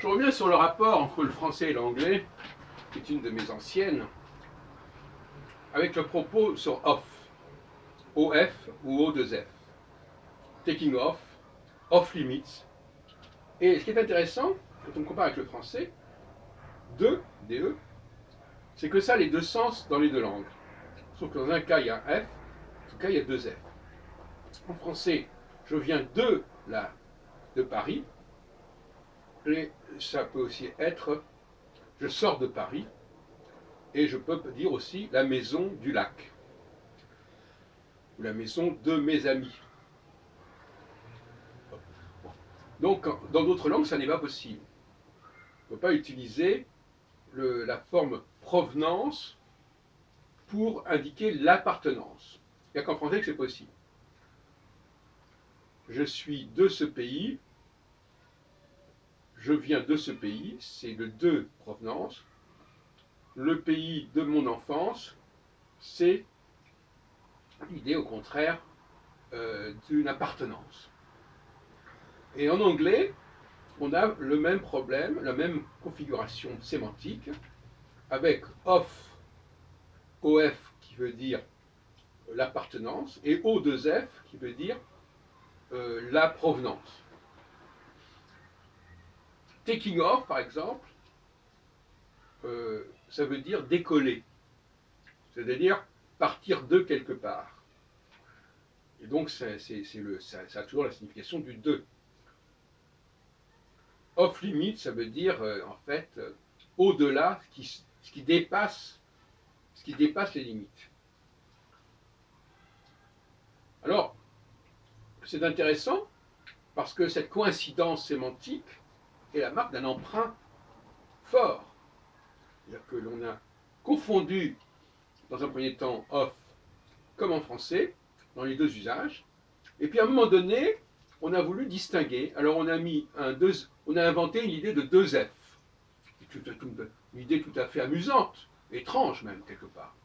Je reviens sur le rapport entre le français et l'anglais, qui est une de mes anciennes, avec le propos sur off, OF ou O2F, taking off, off limits. Et ce qui est intéressant, quand on compare avec le français, DE, c'est que ça a les deux sens dans les deux langues. Sauf que dans un cas, il y a un F, en tout cas, il y a deux F. En français, je viens de Paris, et ça peut aussi être je sors de Paris, et je peux dire aussi la maison du lac, ou la maison de mes amis. Donc, dans d'autres langues, ça n'est pas possible. On ne peut pas utiliser la forme provenance pour indiquer l'appartenance. Il n'y a qu'en français que c'est possible. Je suis de ce pays, je viens de ce pays, c'est le de provenance. Le pays de mon enfance, c'est l'idée au contraire d'une appartenance. Et en anglais, on a le même problème, la même configuration sémantique, avec off, OF qui veut dire l'appartenance, et O2F qui veut dire la provenance. Taking off, par exemple, ça veut dire décoller, c'est-à-dire partir de quelque part. Et donc, ça a toujours la signification du de. Off limit, ça veut dire, en fait, au-delà, ce qui dépasse les limites. Alors, c'est intéressant parce que cette coïncidence sémantique est la marque d'un emprunt fort. C'est-à-dire que l'on a confondu, dans un premier temps, off comme en français, dans les deux usages, et puis à un moment donné, on a voulu distinguer. Alors on a inventé une idée de deux F. Une idée tout à fait amusante, étrange même, quelque part.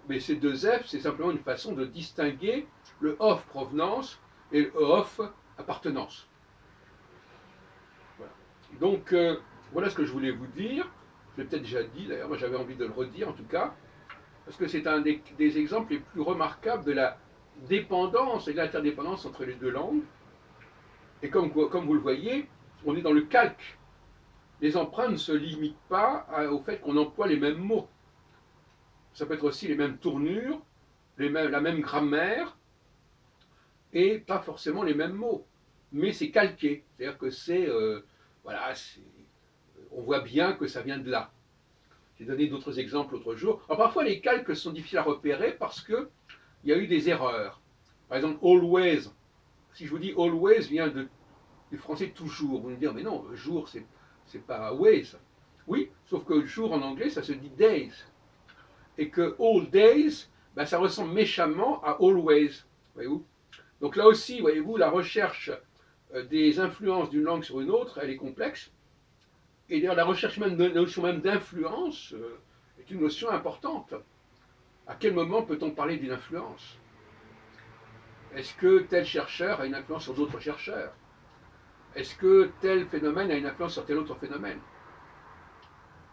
Mais ces deux F, c'est simplement une façon de distinguer le off provenance et le off appartenance. Voilà. Donc, voilà ce que je voulais vous dire. Je l'ai peut-être déjà dit, d'ailleurs, moi j'avais envie de le redire en tout cas, parce que c'est un des exemples les plus remarquables de la dépendance et de l'interdépendance entre les deux langues. Et comme vous le voyez, on est dans le calque. Les emprunts ne se limitent pas au fait qu'on emploie les mêmes mots. Ça peut être aussi les mêmes tournures, la même grammaire, et pas forcément les mêmes mots. Mais c'est calqué. C'est-à-dire que voilà, on voit bien que ça vient de là. J'ai donné d'autres exemples l'autre jour. Alors parfois les calques sont difficiles à repérer parce qu'il y a eu des erreurs. Par exemple, always. Si je vous dis always vient du français toujours, vous me direz, mais non, jour, c'est pas ways. Oui, sauf que jour en anglais, ça se dit days. Et que all days, ben, ça ressemble méchamment à always. Voyez-vous? Donc là aussi, voyez-vous, la recherche des influences d'une langue sur une autre, elle est complexe. Et d'ailleurs, la recherche même de la notion même d'influence est une notion importante. À quel moment peut-on parler d'une influence? Est-ce que tel chercheur a une influence sur d'autres chercheurs? Est-ce que tel phénomène a une influence sur tel autre phénomène?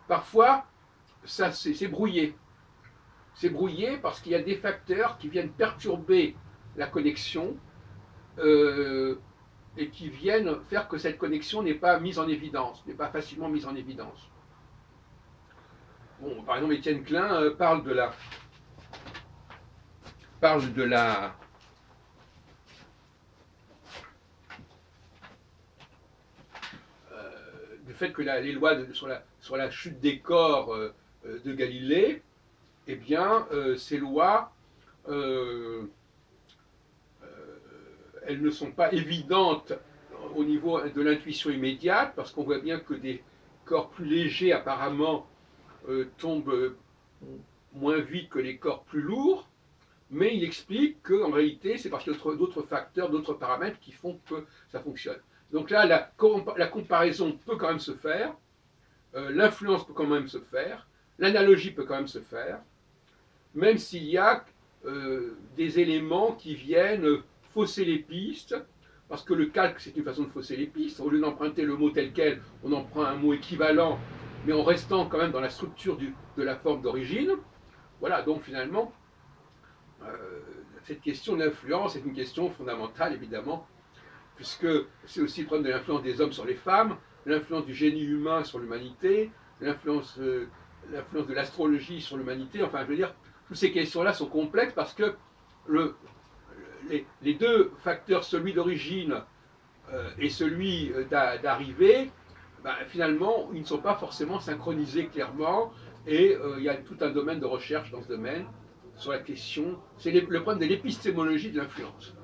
Parfois, ça c'est brouillé. C'est brouillé parce qu'il y a des facteurs qui viennent perturber la connexion et qui viennent faire que cette connexion n'est pas mise en évidence, n'est pas facilement mise en évidence. Bon, par exemple, Étienne Klein parle du fait que les lois sur la chute des corps de Galilée, eh bien, ces lois, elles ne sont pas évidentes au niveau de l'intuition immédiate, parce qu'on voit bien que des corps plus légers, apparemment, tombent moins vite que les corps plus lourds, mais il explique qu'en réalité, c'est parce qu'il y a d'autres facteurs, d'autres paramètres qui font que ça fonctionne. Donc là, la comparaison peut quand même se faire, l'influence peut quand même se faire, l'analogie peut quand même se faire, même s'il y a des éléments qui viennent fausser les pistes parce que le calque, c'est une façon de fausser les pistes. Au lieu d'emprunter le mot tel quel, on emprunte un mot équivalent, mais en restant quand même dans la structure de la forme d'origine. Voilà, donc finalement, cette question de l'influence est une question fondamentale, évidemment, puisque c'est aussi le problème de l'influence des hommes sur les femmes, l'influence du génie humain sur l'humanité, l'influence de l'astrologie sur l'humanité. Enfin, je veux dire, toutes ces questions-là sont complexes parce que les deux facteurs, celui d'origine et celui d'arrivée, ben, finalement, ils ne sont pas forcément synchronisés clairement, et il y a tout un domaine de recherche dans ce domaine sur la question, c'est le problème de l'épistémologie de l'influence.